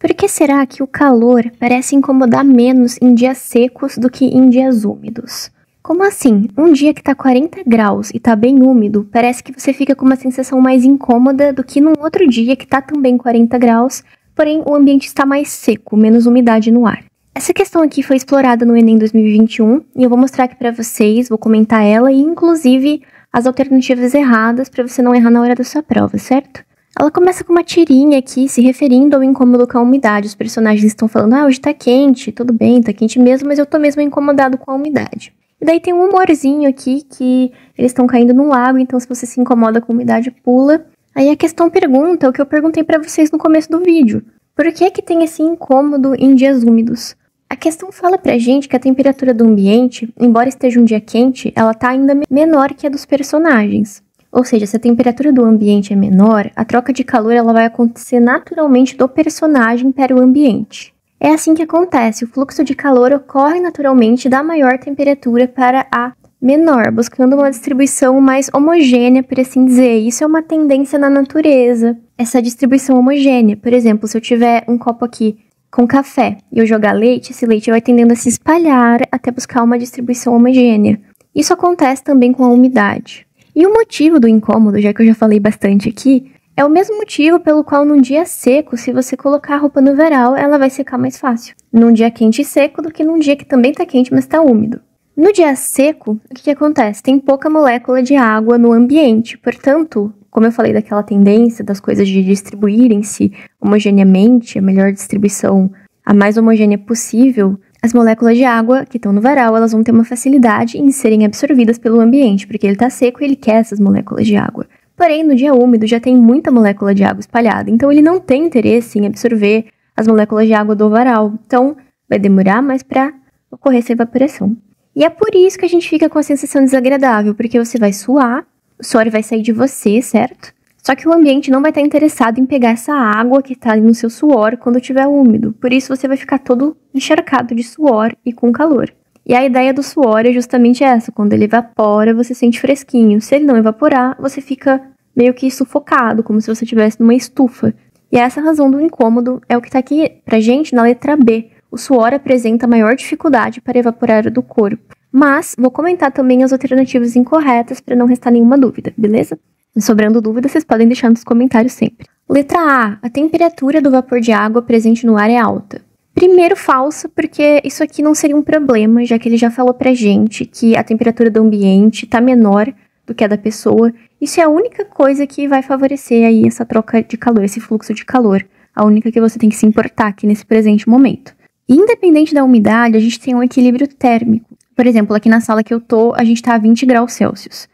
Por que será que o calor parece incomodar menos em dias secos do que em dias úmidos? Como assim? Um dia que tá 40 graus e tá bem úmido, parece que você fica com uma sensação mais incômoda do que num outro dia que tá também 40 graus, porém o ambiente está mais seco, menos umidade no ar. Essa questão aqui foi explorada no Enem 2021 e eu vou mostrar aqui pra vocês, vou comentar ela e inclusive as alternativas erradas pra você não errar na hora da sua prova, certo? Ela começa com uma tirinha aqui, se referindo ao incômodo com a umidade. Os personagens estão falando, hoje tá quente, tudo bem, tá quente mesmo, mas eu tô mesmo incomodado com a umidade. E daí tem um humorzinho aqui, que eles estão caindo num lago, então se você se incomoda com a umidade, pula. Aí a questão pergunta, o que eu perguntei pra vocês no começo do vídeo. Por que que tem esse incômodo em dias úmidos? A questão fala pra gente que a temperatura do ambiente, embora esteja um dia quente, ela tá ainda menor que a dos personagens. Ou seja, se a temperatura do ambiente é menor, a troca de calor ela vai acontecer naturalmente do personagem para o ambiente. É assim que acontece, o fluxo de calor ocorre naturalmente da maior temperatura para a menor, buscando uma distribuição mais homogênea, por assim dizer. Isso é uma tendência na natureza, essa distribuição homogênea. Por exemplo, se eu tiver um copo aqui com café e eu jogar leite, esse leite vai tendendo a se espalhar até buscar uma distribuição homogênea. Isso acontece também com a umidade. E o motivo do incômodo, já que eu já falei bastante aqui, é o mesmo motivo pelo qual num dia seco, se você colocar a roupa no varal, ela vai secar mais fácil. Num dia quente e seco do que num dia que também tá quente, mas tá úmido. No dia seco, o que acontece? Tem pouca molécula de água no ambiente, portanto, como eu falei daquela tendência das coisas de distribuírem-se homogeneamente, a melhor distribuição, a mais homogênea possível, as moléculas de água que estão no varal, elas vão ter uma facilidade em serem absorvidas pelo ambiente, porque ele está seco e ele quer essas moléculas de água. Porém, no dia úmido já tem muita molécula de água espalhada, então ele não tem interesse em absorver as moléculas de água do varal. Então, vai demorar mais para ocorrer essa evaporação. E é por isso que a gente fica com a sensação desagradável, porque você vai suar, o suor vai sair de você, certo? Só que o ambiente não vai estar interessado em pegar essa água que está ali no seu suor quando estiver úmido. Por isso você vai ficar todo encharcado de suor e com calor. E a ideia do suor é justamente essa. Quando ele evapora, você sente fresquinho. Se ele não evaporar, você fica meio que sufocado, como se você estivesse numa estufa. E essa razão do incômodo é o que está aqui pra gente na letra B. O suor apresenta maior dificuldade para evaporar do corpo. Mas vou comentar também as alternativas incorretas para não restar nenhuma dúvida, beleza? Sobrando dúvidas, vocês podem deixar nos comentários sempre. Letra A. A temperatura do vapor de água presente no ar é alta. Primeiro, falso, porque isso aqui não seria um problema, já que ele já falou pra gente que a temperatura do ambiente tá menor do que a da pessoa. Isso é a única coisa que vai favorecer aí essa troca de calor, esse fluxo de calor. A única que você tem que se importar aqui nesse presente momento. E independente da umidade, a gente tem um equilíbrio térmico. Por exemplo, aqui na sala que eu tô, a gente tá a 20 graus Celsius.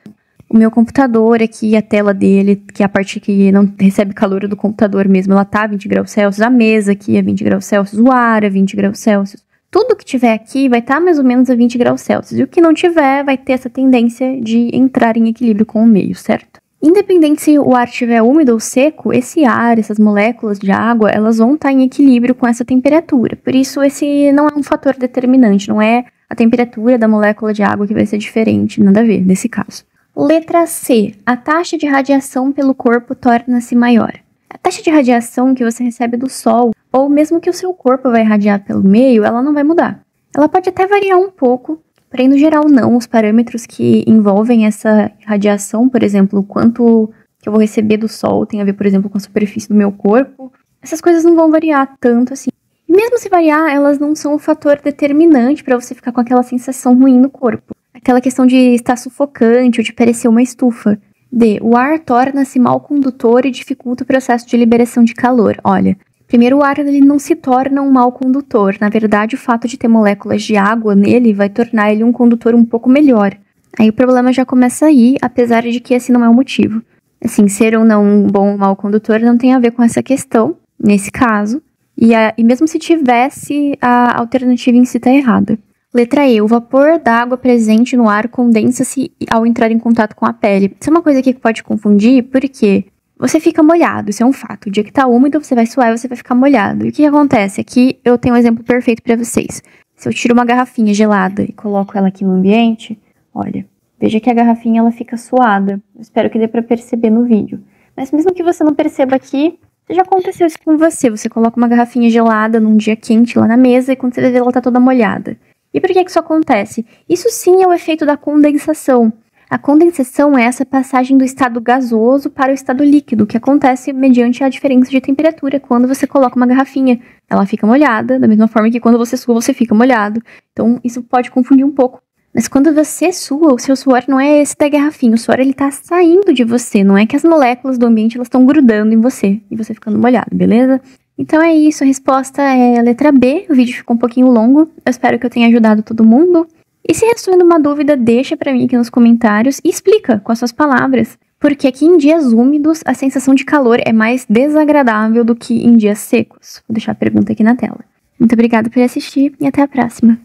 O meu computador aqui, a tela dele, que é a parte que não recebe calor do computador mesmo, ela tá a 20 graus Celsius. A mesa aqui é 20 graus Celsius, o ar é 20 graus Celsius. Tudo que tiver aqui vai estar mais ou menos a 20 graus Celsius. E o que não tiver vai ter essa tendência de entrar em equilíbrio com o meio, certo? Independente se o ar estiver úmido ou seco, esse ar, essas moléculas de água, elas vão estar em equilíbrio com essa temperatura. Por isso, esse não é um fator determinante, não é a temperatura da molécula de água que vai ser diferente, nada a ver nesse caso. Letra C. A taxa de radiação pelo corpo torna-se maior. A taxa de radiação que você recebe do sol, ou mesmo que o seu corpo vai irradiar pelo meio, ela não vai mudar. Ela pode até variar um pouco, porém no geral não. Os parâmetros que envolvem essa radiação, por exemplo, o quanto que eu vou receber do sol tem a ver, por exemplo, com a superfície do meu corpo, essas coisas não vão variar tanto assim. E mesmo se variar, elas não são um fator determinante para você ficar com aquela sensação ruim no corpo. Aquela questão de estar sufocante ou de parecer uma estufa. D. O ar torna-se mal condutor e dificulta o processo de liberação de calor. Olha, primeiro o ar ele não se torna um mau condutor. Na verdade, o fato de ter moléculas de água nele vai tornar ele um condutor um pouco melhor. Aí o problema já começa aí, apesar de que esse não é o motivo. Assim, ser ou não um bom ou mau condutor não tem a ver com essa questão, nesse caso. E mesmo se tivesse, a alternativa em si está errada. Letra E. O vapor da água presente no ar condensa-se ao entrar em contato com a pele. Isso é uma coisa aqui que pode confundir, porque você fica molhado, isso é um fato. O dia que tá úmido, você vai suar e você vai ficar molhado. E o que acontece? Aqui eu tenho um exemplo perfeito para vocês. Se eu tiro uma garrafinha gelada e coloco ela aqui no ambiente, olha, veja que a garrafinha ela fica suada. Eu espero que dê para perceber no vídeo. Mas mesmo que você não perceba aqui, Já aconteceu isso com você? Você coloca uma garrafinha gelada num dia quente lá na mesa e quando você vê ela tá toda molhada. E por que isso acontece? Isso sim é o efeito da condensação. A condensação é essa passagem do estado gasoso para o estado líquido, que acontece mediante a diferença de temperatura quando você coloca uma garrafinha. Ela fica molhada, da mesma forma que quando você sua, você fica molhado. Então, isso pode confundir um pouco. Mas quando você sua, o seu suor não é esse da garrafinha. O suor, ele tá saindo de você. Não é que as moléculas do ambiente, elas estão grudando em você e você ficando molhado, beleza? Então é isso, a resposta é a letra B. O vídeo ficou um pouquinho longo. Eu espero que eu tenha ajudado todo mundo. E se ressurgindo uma dúvida, deixa pra mim aqui nos comentários e explica com as suas palavras. Porque aqui em dias úmidos, a sensação de calor é mais desagradável do que em dias secos. Vou deixar a pergunta aqui na tela. Muito obrigada por assistir e até a próxima.